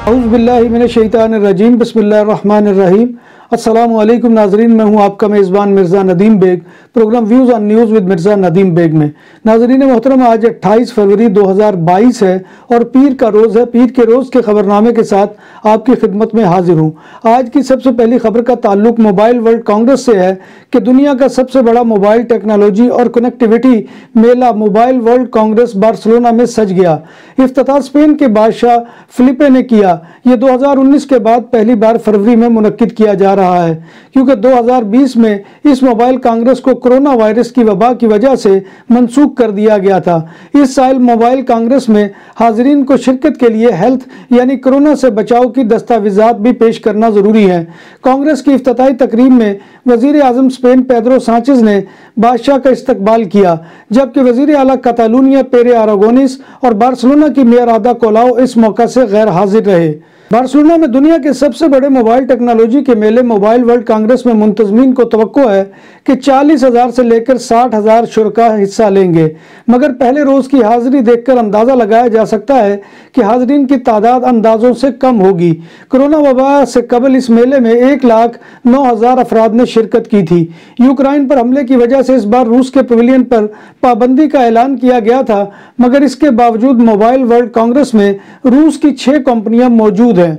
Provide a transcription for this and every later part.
اعوذ باللہ من الشیطان الرجیم بسم اللہ الرحمن الرحیم۔ السلام علیکم ناظرین، میں ہوں آپ کا میزبان Mirza Nadeem Baig, programme views on news with Mirza Nadeem Baig میں۔ ناظرین محترم، آج 28 فروری 2022 ہے اور پیر کا روز ہے۔ پیر کے روز کے خبرنامے کے ساتھ آپ کی خدمت میں حاضر ہوں۔ آج کی سب سے پہلی خبر کا تعلق موبائل ورلڈ کانگریس سے ہے کہ دنیا کا سب سے بڑا موبائل ٹیکنالوجی اور کنیکٹیویٹی میلہ موبائل ورلڈ کانگریس بارسلونا میں سج گیا۔ افتتاح اسپین کے بادشاہ فلیپے نے کیا۔ یہ 2019 کے بعد پہلی بار فروری میں منعقد کیا جا رہا ہے، کیونکہ 2020 میں اس موبائل کانگریس کو کرونا وائرس کی وبا کی وجہ سے منسوخ کر دیا گیا تھا۔ اس سال موبائل کانگریس میں حاضرین کو شرکت کے لیے ہیلتھ یعنی کرونا سے بچاؤ کی دستاویزات بھی پیش کرنا ضروری ہے۔ کانگریس کی افتتاحی تقریب میں وزیر اعظم اسپین پیدرو سانچز نے بادشاہ کا استقبال کیا، جبکہ وزیر اعلیٰ کاتالونیا پیرے آراگونیس اور بارسلونا کی میئر آدا کولاؤ اس موقع سے غیر حاضر رہے۔ بارسلونا میں دنیا کے سب سے بڑے موبائل ٹیکنالوجی کے میلے موبائل ورلڈ کانگریس میں منتظمین کو توقع ہے کہ 40,000 سے لے کر 60,000 شرکاء حصہ لیں گے، مگر پہلے روز کی حاضری دیکھ کر اندازہ لگایا جا سکتا ہے کہ حاضرین کی تعداد اندازوں سے کم ہوگی۔ کرونا وبا سے قبل اس میلے میں 1,09,000 افراد نے شرکت کی تھی۔ یوکرائن پر حملے کی وجہ سے اس بار روس کے پویلین پر پابندی کا اعلان کیا گیا تھا، مگر اس کے باوجود موبائل ورلڈ کانگریس میں روس کی 6 کمپنیاں موجود ہیں۔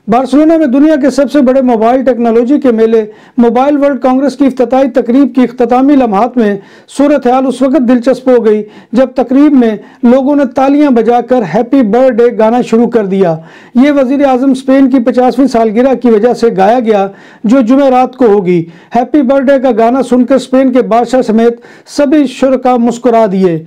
بارسلونا میں دنیا کے سب سے بڑے موبائل ٹیکنالوجی کے میلے موبائل ورلڈ کانگریس کی افتتاحی تقریب کی اختتامی لمحات میں صورتحال اس وقت دلچسپ ہو گئی جب تقریب میں لوگوں نے تالیاں بجا کر ہیپی برتھ ڈے گانا شروع کر دیا۔ یہ وزیر اعظم اسپین کی 50ویں سالگرہ کی وجہ سے گایا گیا، جو جمعرات کو ہوگی۔ ہیپی برتھ ڈے کا گانا سن کر اسپین کے بادشاہ سمیت سبھی شرکاء مسکرا دیے۔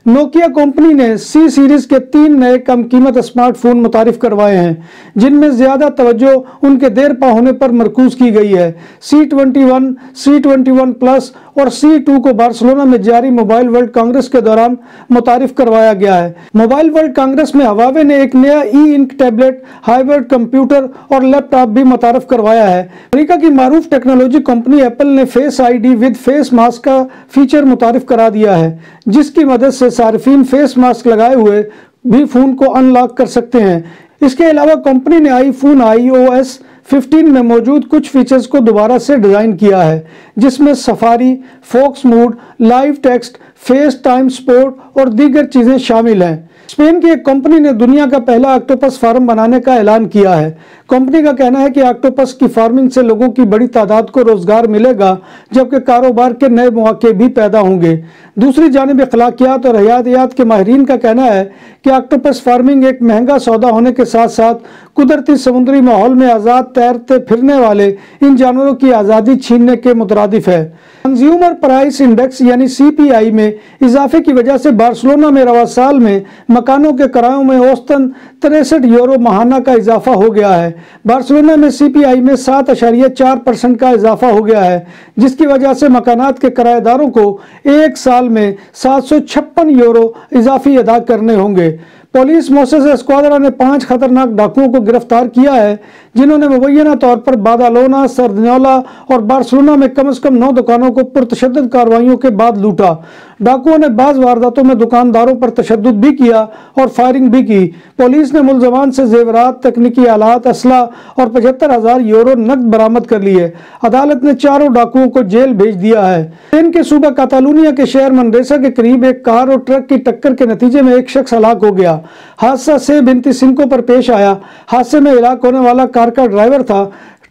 نوکیا کمپنی نے سی سیریز کے 3 نئے کم قیمت اسمارٹ فون متعارف کروائے ہیں، جن میں زیادہ توجہ ان کے دیر پا ہونے پر مرکوز کی گئی ہے۔ C21، C21 پلس اور C2 کو بارسلونا میں جاری موبائل ورلڈ کانگریس کے دوران متعارف کروایا گیا ہے۔ موبائل ورلڈ کانگریس میں ہواوے نے ایک نیا ای انک ٹیبلٹ، ہائبرڈ کمپیوٹر اور لیپ ٹاپ بھی متعارف کروایا ہے۔ امریکہ کی معروف ٹیکنالوجی کمپنی ایپل نے Face I D with face mask کا فیچر متعارف کرا دیا ہے، جس کی مدد سے صارفین فیس ماسک لگائے ہوئے بھی فون کو ان لاک کر سکتے ہیں۔ اس کے علاوہ کمپنی نے آئی فون iOS 15 میں موجود کچھ فیچرز کو دوبارہ سے ڈیزائن کیا ہے، جس میں Safari, focus mode, live text, FaceTime support اور دیگر چیزیں شامل ہیں۔ اسپین کی ایک کمپنی نے دنیا کا پہلا آکٹوپس فارم بنانے کا اعلان کیا ہے۔ کمپنی کا کہنا ہے کہ آکٹوپس کی فارمنگ سے لوگوں کی بڑی تعداد کو روزگار ملے گا، جبکہ کاروبار کے نئے مواقع بھی پیدا ہوں گے۔ دوسری جانب اخلاقیات اور حیاتیات کے ماہرین کا کہنا ہے کہ آکٹوپس فارمنگ ایک مہنگا سودا ہونے کے ساتھ ساتھ قدرتی سمندری ماحول میں آزاد تیرتے پھرنے والے ان جانوروں کی آزادی چھیننے کے مترادف ہے۔ کنزیومر پرائس انڈیکس یعنی CPI میں اضافے کی وجہ سے بارسلونا میں رواں سال میں مکانوں کے کرایوں میں اوسطاً 63 یورو ماہانہ کا اضافہ ہو گیا ہے۔ بارسلونا میں CPI میں 7.4% کا اضافہ ہو گیا ہے، جس کی وجہ سے مکانات کے کرایہ داروں کو ایک سال میں 756 یورو اضافی ادا کرنے ہوں گے۔ پولیس موسسا اسکواڈرا نے 5 خطرناک ڈاکوؤں کو گرفتار کیا ہے، جنہوں نے مبینہ طور پر بادالونا، سردنیولا اور بارسلونا میں کم از کم 9 دکانوں کو پرتشدد کارروائیوں کے بعد لوٹا۔ ڈاکوؤں نے بعض وارداتوں میں دکانداروں پر تشدد بھی کیا اور فائرنگ بھی کی۔ پولیس نے ملزمان سے زیورات، تکنیکی آلات، اسلحہ اور 75,000 یورو نقد برآمد کر لیے۔ عدالت نے چاروں ڈاکوؤں کو جیل بھیج دیا ہے۔ اسپین کے صوبہ کاتالونیا کے شہر منریسا کے قریب ایک کار اور ٹرک کی ٹکر کے نتیجے میں ایک شخص ہلاک ہو گیا۔ حادثہ سے 35 پر پیش آیا۔ حادثے میں ہلاک ہونے والا کار کا ڈرائیور تھا،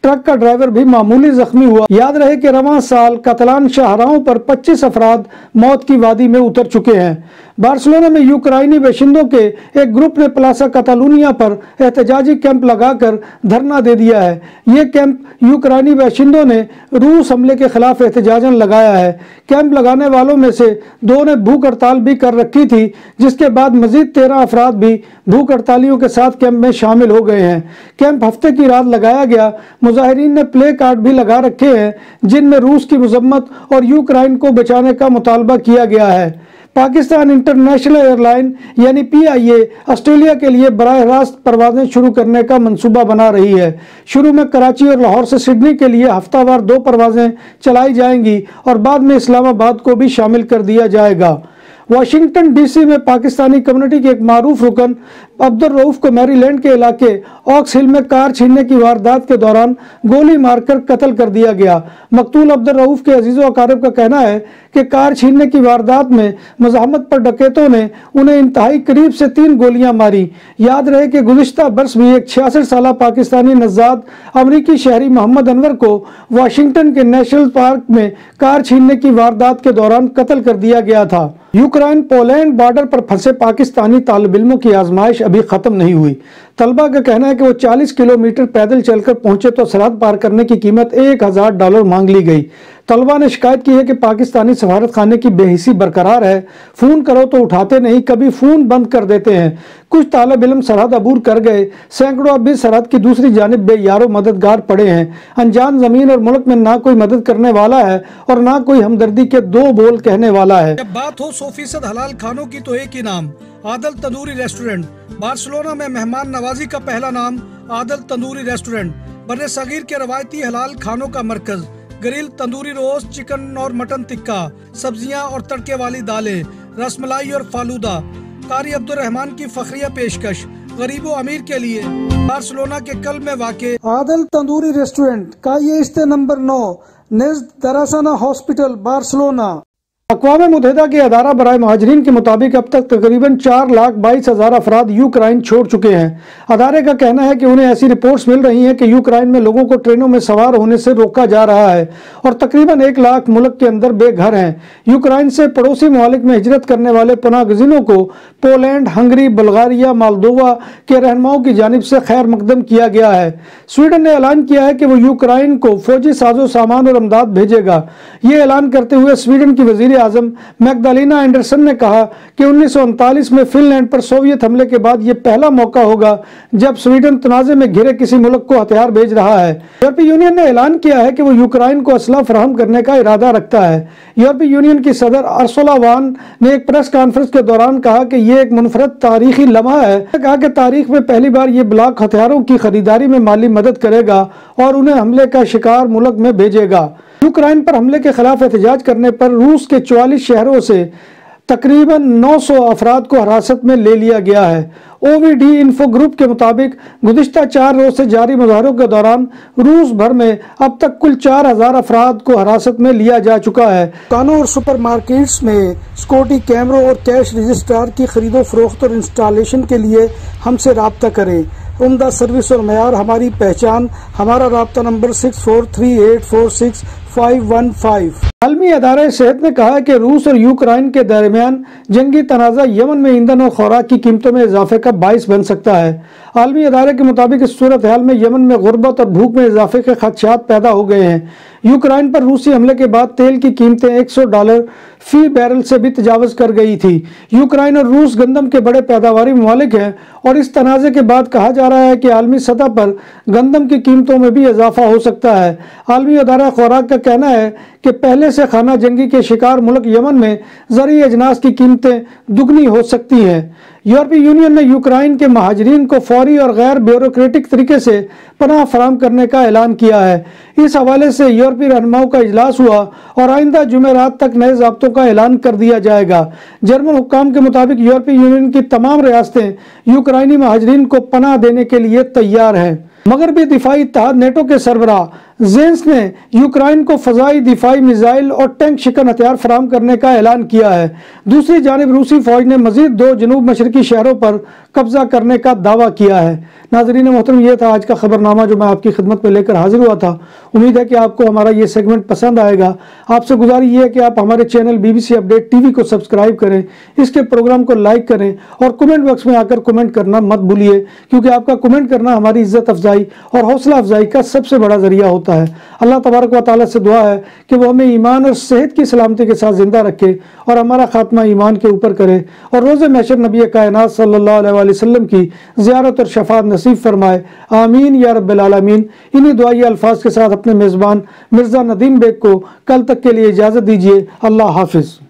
ٹرک کا ڈرائیور بھی معمولی زخمی ہوا۔ یاد رہے کہ رواں سال کاتالان شاہراہوں پر 25 افراد موت کی وادی میں اتر چکے ہیں۔ بارسلونا میں یوکرائنی باشندوں کے ایک گروپ نے پلازا کاتالونیا پر احتجاجی کیمپ لگا کر دھرنا دے دیا ہے۔ یہ کیمپ یوکرائنی باشندوں نے روس حملے کے خلاف احتجاجاً لگایا ہے۔ کیمپ لگانے والوں میں سے 2 نے بھوک ہڑتال بھی کر رکھی تھی، جس کے بعد مزید 13 افراد بھی بھوک ہڑتالیوں کے ساتھ کیمپ میں شامل ہو گئے ہیں۔ کیمپ ہفتے کی رات لگایا گیا۔ مظاہرین نے پلے کارڈ بھی لگا رکھے ہیں، جن میں روس کی مذمت اور یوکرائن کو بچانے کا مطالبہ کیا گیا ہے۔ پاکستان انٹرنیشنل ایئر لائن یعنی PIA آسٹریلیا کے لیے براہ راست پروازیں شروع کرنے کا منصوبہ بنا رہی ہے۔ شروع میں کراچی اور لاہور سے سڈنی کے لیے ہفتہ وار 2 پروازیں چلائی جائیں گی اور بعد میں اسلام آباد کو بھی شامل کر دیا جائے گا۔ वाशिंगटन डीसी में पाकिस्तानी कम्युनिटी के एक मारूफ रुकन अब्दुल रऊफ को मैरीलैंड के इलाके ऑक्स हिल में कार छीनने की वारदात के दौरान गोली मारकर कत्ल कर दिया गया। मकतूल अब्दुल रऊफ के अजीज़ो अकारिब का कहना है कि कार छीनने की वारदात में मुज़ाहमत पर डकैतों ने उन्हें इंतहाई करीब से 3 गोलियां मारी। याद रहे कि गुज़िश्ता बरस भी एक 66 साला पाकिस्तानी नज़ाद अमरीकी शहरी मोहम्मद अनवर को वाशिंगटन के नेशनल पार्क में कार छीनने की वारदात के दौरान कत्ल कर दिया गया था। यूक्रेन पोलैंड बॉर्डर पर फंसे पाकिस्तानी तालिब इल्मों की आजमाइश अभी खत्म नहीं हुई। तलबा का कहना है कि वो 40 किलोमीटर पैदल चलकर पहुंचे तो सरहद पार करने की कीमत $1000 मांग ली गई। तलबा ने शिकायत की है कि पाकिस्तानी सफारत खाने की बेहिसी बरकरार है, फोन करो तो उठाते नहीं, कभी फोन बंद कर देते हैं। कुछ तालिब इल्म सरहद अबूर कर गए, सैकड़ों अब भी सरहद की दूसरी जानिब बेयारो मददगार पड़े हैं। अनजान जमीन और मुल्क में ना कोई मदद करने वाला है और ना कोई हमदर्दी के 2 बोल कहने वाला है। जब बात हो 100% हलाल खानों की तो एक ही नाम, आदल तंदूरी रेस्टोरेंट। बार्सिलोना में मेहमान नवाजी का पहला नाम आदल तंदूरी रेस्टोरेंट, बर्रे सगीर के रवायती हलाल खानों का मरकज। ग्रिल, तंदूरी रोस्ट, चिकन और मटन टिक्का, सब्जियां और तड़के वाली दालें, रसमलाई और फालूदा। कारी अब्दुल रहमान की फखरिया पेशकश गरीबो अमीर के लिए। बार्सिलोना के कल्ब में वाक़े आदल तंदूरी रेस्टोरेंट का ये इस्ते नंबर 9 निज़्द दरासना हॉस्पिटल बार्सिलोना। अक़वाम मुत्तहिदा के अदारा बराए महाजरीन के मुताबिक अब तक तकरीबन 4,22,000 अफराद यूक्रेन छोड़ चुके हैं। अदारे का कहना है कि उन्हें ऐसी रिपोर्ट्स मिल रही हैं कि यूक्रेन में लोगों को ट्रेनों में सवार होने से रोका जा रहा है और तकरीबन 1 लाख मुल्क के अंदर बेघर हैं। यूक्रेन से पड़ोसी ममालिक में हिजरत करने वाले पनाहगज़ीनों को पोलैंड, हंगरी, बुल्गारिया, मोल्दोवा के रहनुमाओं की जानिब से खैर मकदम किया गया है। स्वीडन ने ऐलान किया है कि वो यूक्रेन को फौजी साजो सामान और अमदाद भेजेगा। ये ऐलान करते हुए स्वीडन की वज़ीर आज़म मैग्दालेना एंडरसन ने कहा कि 1939 में फिनलैंड पर सोवियत हमले के बाद ये पहला मौका होगा जब स्वीडन तनाज़े में घिरे किसी मुल्क को हथियार भेज रहा है। यूरोपीय यूनियन ने ऐलान किया है कि वो यूक्रेन को असला फराहम करने का इरादा रखता है। यूरोपीय यूनियन की सदर अर्सुला वान ने एक प्रेस कॉन्फ्रेंस के दौरान कहा कि ये एक मुनफरद तारीखी लम्हा है। कहा कि तारीख में पहली बार ये ब्लॉक हथियारों की खरीदारी में माली मदद करेगा और उन्हें हमले का शिकार मुल्क में भेजेगा। यूक्रेन पर हमले के खिलाफ एहतजाज करने पर रूस के 44 शहरों से तकरीबन 900 अफराद को हिरासत में ले लिया गया है। OVD इन्फो ग्रुप के मुताबिक गुज़िश्ता 4 रोज से जारी मुजाहरों के दौरान रूस भर में अब तक कुल 4000 अफराद को हिरासत में लिया जा चुका है। दुकानों और सुपरमार्केट्स में सिक्योरिटी कैमरों और कैश रजिस्ट्रार की खरीदो फरोख्त और इंस्टॉलेशन के लिए हमसे राब्ता करें। उम्दा सर्विस और मयार हमारी पहचान। हमारा राब्ता नंबर 6438465515। आलमी अदारा सेहत ने कहा है कि रूस और यूक्रेन के दरमियान जंगी तनाज़ा यमन में ईंधन और खुराक की कीमतों में इजाफे का बाइस बन सकता है। आलमी अदारे के मुताबिक इस सूरत हाल में यमन में गुर्बत और भूख में इजाफे के खदशात पैदा हो गए हैं। यूक्रेन पर रूसी हमले के बाद तेल की कीमतें $100 फी बैरल से भी तजावज़ कर गई थी। यूक्रेन और रूस गंदम के बड़े पैदावारी ममालिक हैं और इस तनाज़े के बाद कहा जा रहा है कि आलमी सतह पर गंदम की कीमतों में भी इजाफा हो सकता है। आलमी अदारा खुराक का कहना है कि पहले से खाना जंगी के शिकार मुल्क यमन में ज़रूरी अजनास की कीमतें दुगनी हो सकती हैं। यूरोपीय यूनियन ने यूक्रेन के महाजरीन को फौरी और गैर ब्यूरोक्रेटिक तरीके से पनाह फराहम करने का ऐलान किया है। इस हवाले से यूरोपीय रहनुमाओं का इजलास हुआ और आइंदा जुमेरात तक नए ज़ाब्तों का ऐलान कर दिया जाएगा। जर्मन हुक्काम के मुताबिक यूरोपीय यूनियन की तमाम रियासतें यूक्रेनी महाजरीन को पनाह देने के लिए तैयार हैं। मगरबी दिफाई इत्तेहाद नेटो के सरबराह जेंस ने यूक्रेन को फजाई दिफाई मिसाइल और टैंक शिकन हथियार फराहम करने का ऐलान किया है। दूसरी जानिब रूसी फौज ने मजीद 2 जनूब मशरकी शहरों पर कब्जा करने का दावा किया है। नाज़रीन मोहतरम, ये था आज का खबरनामा जो मैं आपकी खिदमत में लेकर हाजिर हुआ था। उम्मीद है कि आपको हमारा ये सेगमेंट पसंद आएगा। आपसे गुजारिश ये है कि आप हमारे चैनल BBC अपडेट TV को सब्सक्राइब करें, इसके प्रोग्राम को लाइक करें और कमेंट बॉक्स में आकर कमेंट करना मत भूलिए, क्योंकि आपका कमेंट करना हमारी इज्जत अफजाई और हौसला अफजाई का सबसे बड़ा जरिया होता है। अल्लाह तबारक व तआला से दुआ है कि वो हमें ईमान और सेहत की सलामती के साथ जिंदा रखे और हमारा खात्मा ईमान के ऊपर करे और रोज़े महशर नबी कायनात सल्लल्लाहु अलैहि वसल्लम की ज़ियारत और शफाअत नसीब फरमाए। आमीन या रब्बिल आलमीन। इन्हीं दुआई अल्फाज के साथ अपने मेज़बान मिर्ज़ा नदीम बेग को कल तक के लिए इजाज़त दीजिए। अल्लाह हाफिज़।